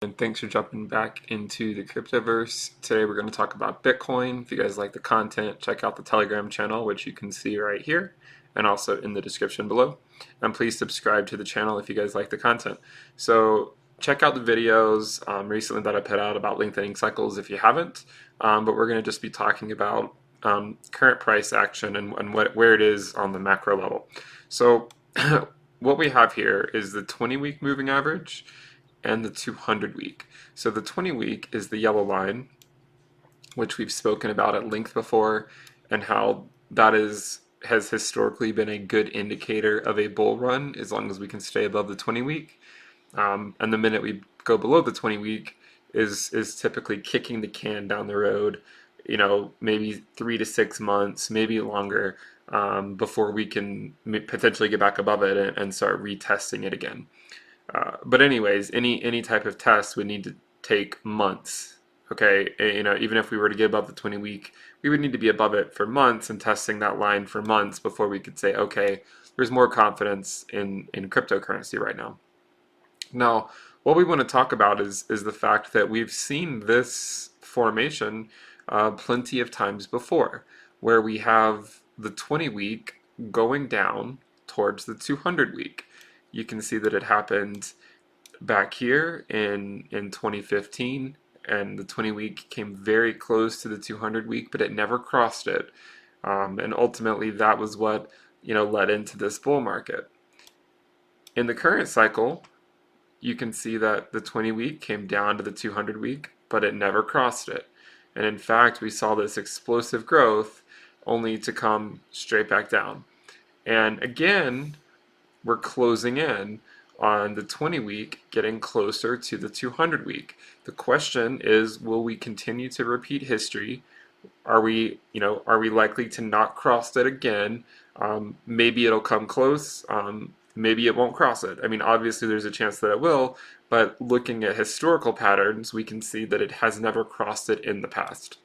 And thanks for jumping back into the cryptoverse. Today we're going to talk about Bitcoin. If you guys like the content, check out the Telegram channel, which you can see right here and also in the description below. And please subscribe to the channel if you guys like the content. So check out the videos recently that I put out about lengthening cycles if you haven't. But we're going to just be talking about current price action and where it is on the macro level. So what we have here is the 20-week moving average and the 200 week. So the 20 week is the yellow line, which we've spoken about at length before, and how that has historically been a good indicator of a bull run as long as we can stay above the 20 week. And the minute we go below the 20 week is typically kicking the can down the road, maybe 3 to 6 months, maybe longer, before we can potentially get back above it and start retesting it again. But anyways, any type of test would need to take months. Okay, even if we were to get above the 20 week, we would need to be above it for months and testing that line for months before we could say, okay, there's more confidence in cryptocurrency right now. Now, what we want to talk about is the fact that we've seen this formation plenty of times before, where we have the 20 week going down towards the 200 week. You can see that it happened back here in 2015, and the 20 week came very close to the 200 week, but it never crossed it. And ultimately that was what led into this bull market. In the current cycle, you can see that the 20 week came down to the 200 week, but it never crossed it. And in fact, we saw this explosive growth only to come straight back down. And again, we're closing in on the 20 week, getting closer to the 200 week. The question is, will we continue to repeat history? Are we likely to not cross it again? Maybe it'll come close. Maybe it won't cross it. I mean, obviously there's a chance that it will, but looking at historical patterns, we can see that it has never crossed it in the past.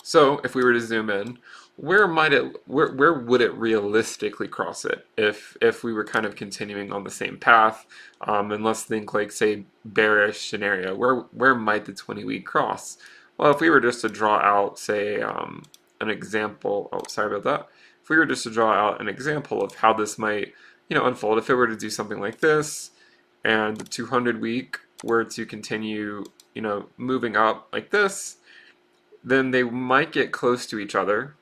So if we were to zoom in, where would it realistically cross it if we were kind of continuing on the same path? And let's think like, say, bearish scenario. Where might the 20 week cross? Well, if we were just to draw out, say, an example. Oh, sorry about that. If we were just to draw out an example of how this might unfold, if it were to do something like this, and the 200 week were to continue moving up like this, then they might get close to each other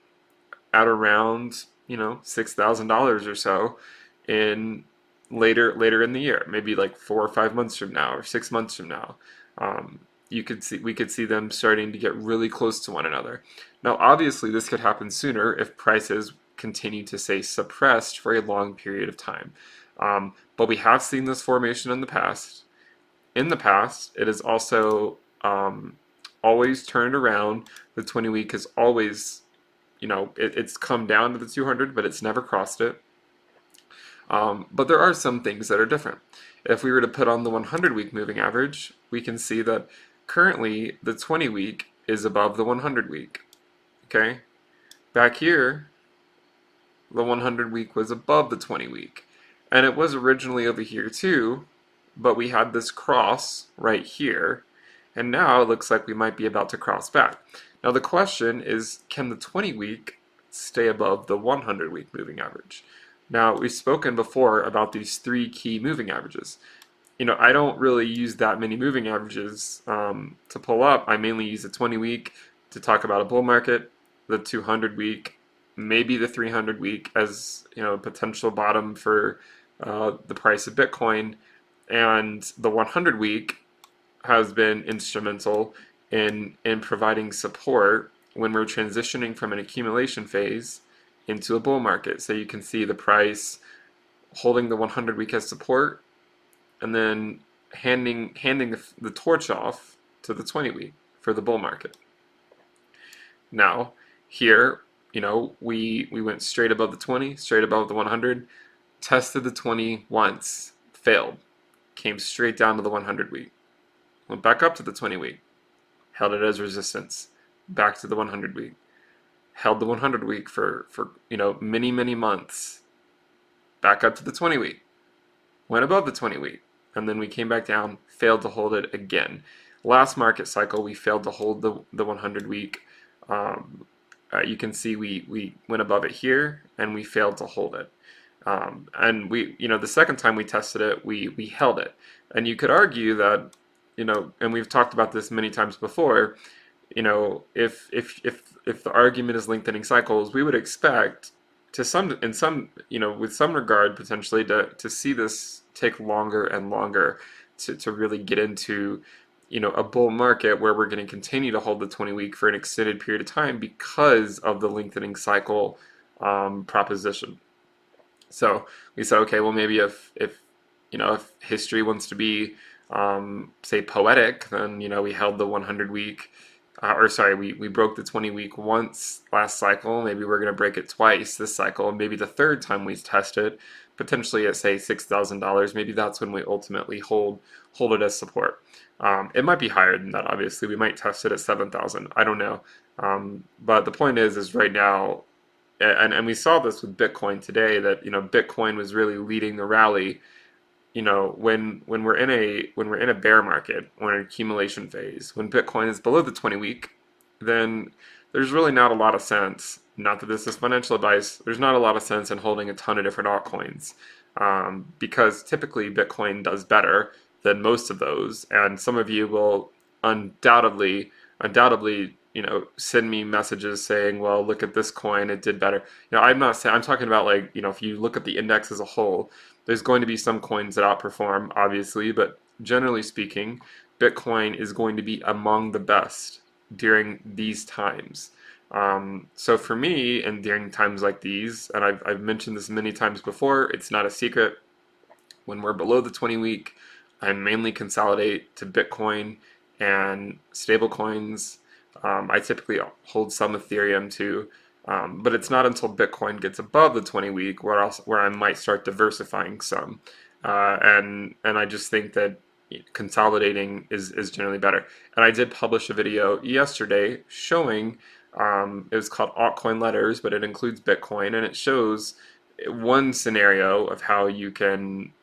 at around $6,000 or so in later in the year, maybe like 4 or 5 months from now or 6 months from now. We could see them starting to get really close to one another. Now, obviously, this could happen sooner if prices continue to stay suppressed for a long period of time. But we have seen this formation in the past. In the past, it is also always turned around. The 20 week has always, it's come down to the 200, but it's never crossed it. But there are some things that are different. If we were to put on the 100 week moving average, we can see that currently the 20 week is above the 100 week. Okay? Back here, the 100 week was above the 20 week. And it was originally over here too, but we had this cross right here. And now it looks like we might be about to cross back. Now the question is, can the 20 week stay above the 100 week moving average? Now, we've spoken before about these 3 key moving averages. I don't really use that many moving averages to pull up. I mainly use the 20 week to talk about a bull market, the 200 week, maybe the 300 week as potential bottom for the price of Bitcoin, and the 100 week has been instrumental in providing support when we're transitioning from an accumulation phase into a bull market. So you can see the price holding the 100 week as support and then handing the torch off to the 20 week for the bull market. Now here, we went straight above the 20, straight above the 100, tested the 20 once, failed, came straight down to the 100 week, went back up to the 20 week, held it as resistance, back to the 100 week, held the 100 week for many months, back up to the 20 week, went above the 20 week, and then we came back down, failed to hold it again. Last market cycle, we failed to hold the 100 week. You can see we went above it here, and we failed to hold it. And the second time we tested it, we held it. And you could argue that, and we've talked about this many times before, if the argument is lengthening cycles, we would expect with some regard potentially to see this take longer and longer to really get into a bull market where we're going to continue to hold the 20-week for an extended period of time because of the lengthening cycle proposition. So we said, okay, well, maybe if history wants to be say poetic, then we held the 100-week, we broke the 20-week once last cycle. Maybe we're going to break it twice this cycle. Maybe the third time we test it, potentially at say $6,000, maybe that's when we ultimately hold it as support. It might be higher than that. Obviously, we might test it at 7,000. I don't know. But the point is right now. And we saw this with Bitcoin today, that Bitcoin was really leading the rally. When we're in a bear market, or an accumulation phase, when Bitcoin is below the 20-week, then there's really not a lot of sense. Not that this is financial advice. There's not a lot of sense in holding a ton of different altcoins, because typically Bitcoin does better than most of those, and some of you will undoubtedly send me messages saying, well, look at this coin, it did better. I'm not saying, I'm talking about if you look at the index as a whole, there's going to be some coins that outperform, obviously, but generally speaking, Bitcoin is going to be among the best during these times. So for me, and during times like these, and I've mentioned this many times before, it's not a secret, when we're below the 20-week, I mainly consolidate to Bitcoin and stable coins. I typically hold some Ethereum too, but it's not until Bitcoin gets above the 20-week where I might start diversifying some. And I just think that consolidating is generally better. And I did publish a video yesterday showing, it was called Altcoin Letters, but it includes Bitcoin, and it shows one scenario of how you can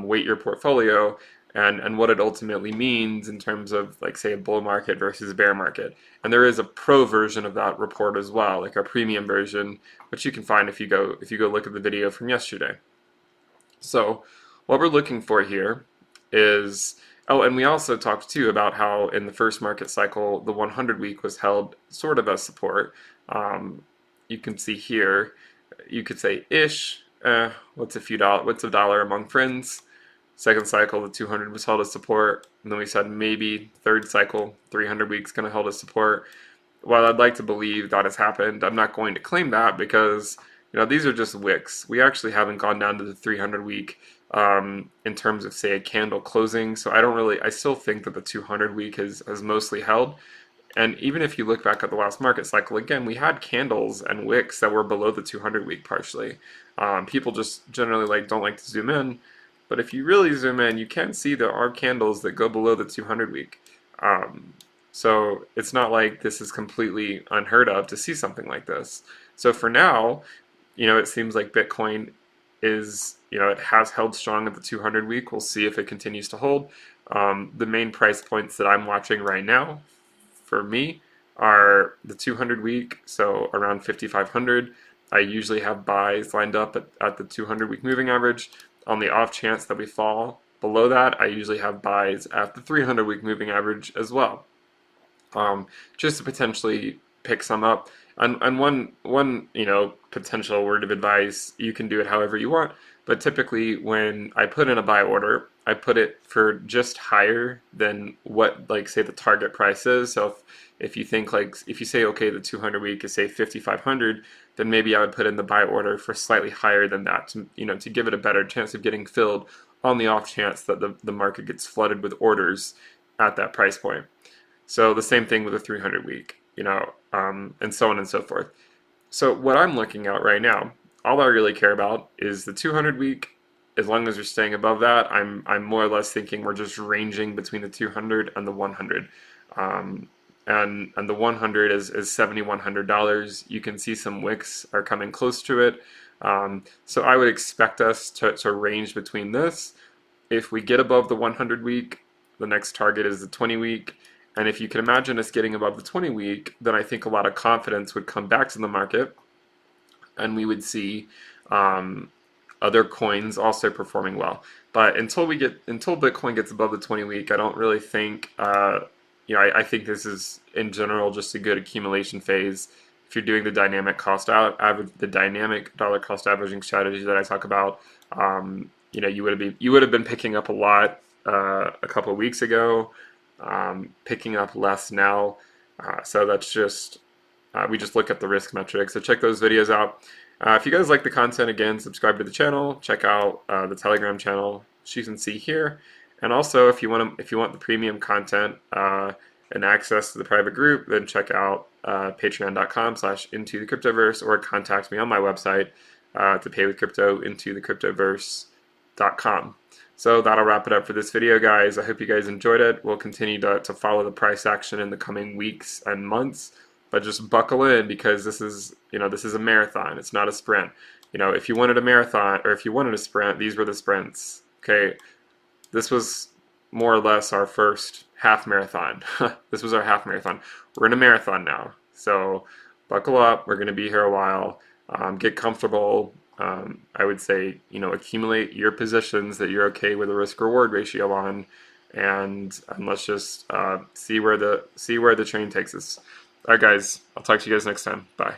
weight your portfolio and what it ultimately means in terms of, say, a bull market versus a bear market. And there is a pro version of that report as well, like a premium version, which you can find if you go look at the video from yesterday. So what we're looking for here is, and we also talked too about how in the first market cycle the 100-week was held sort of as support. You can see here, you could say ish, what's a dollar among friends. Second cycle, the 200 was held as support, and then we said maybe third cycle, 300 weeks going to hold as support. While I'd like to believe that has happened, I'm not going to claim that because these are just wicks. We actually haven't gone down to the 300 week in terms of, say, a candle closing. So I still think that the 200 week has mostly held. And even if you look back at the last market cycle, again, we had candles and wicks that were below the 200 week partially. People just generally don't like to zoom in. But if you really zoom in, you can see there are candles that go below the 200 week. So it's not like this is completely unheard of to see something like this. So for now, it seems like Bitcoin is, it has held strong at the 200 week. We'll see if it continues to hold. The main price points that I'm watching right now for me are the 200 week, so around 5,500. I usually have buys lined up at the 200 week moving average. On the off chance that we fall below that, I usually have buys at the 300 week moving average as well, just to potentially pick some up. And one potential word of advice, you can do it however you want, but typically when I put in a buy order, I put it for just higher than what, say, the target price is. So if you think, if you say, okay, the 200 week is, say, 5,500, then maybe I would put in the buy order for slightly higher than that to give it a better chance of getting filled on the off chance that the market gets flooded with orders at that price point. So the same thing with the 300 week, and so on and so forth. So what I'm looking at right now, all I really care about is the 200 week. As long as you're staying above that, I'm more or less thinking we're just ranging between the 200 and the 100. And the 100 is $7,100. You can see some wicks are coming close to it. So I would expect us to range between this if we get above the 100 week, the next target is the 20 week. And if you can imagine us getting above the 20 week, then I think a lot of confidence would come back to the market, and we would see other coins also performing well. But until Bitcoin gets above the 20 week, I don't really think I think this is in general just a good accumulation phase. If you're doing the dynamic the dynamic dollar cost averaging strategy that I talk about, you would have been picking up a lot a couple of weeks ago, picking up less now. So that's just we just look at the risk metrics. So check those videos out. If you guys like the content, again, subscribe to the channel. Check out the Telegram channel, which you can see here. And also, if you want the premium content and access to the private group, then check out patreon.com/intothecryptoverse, or contact me on my website to pay with crypto, intothecryptoverse.com. So that'll wrap it up for this video, guys. I hope you guys enjoyed it. We'll continue to follow the price action in the coming weeks and months, but just buckle in, because this is a marathon. It's not a sprint. If you wanted a marathon, or if you wanted a sprint, these were the sprints. Okay, this was more or less our first half marathon. This was our half marathon. We're in a marathon now. So buckle up. We're going to be here a while. Get comfortable. I would say, accumulate your positions that you're okay with a risk-reward ratio on, and let's just see where the train takes us. All right, guys. I'll talk to you guys next time. Bye.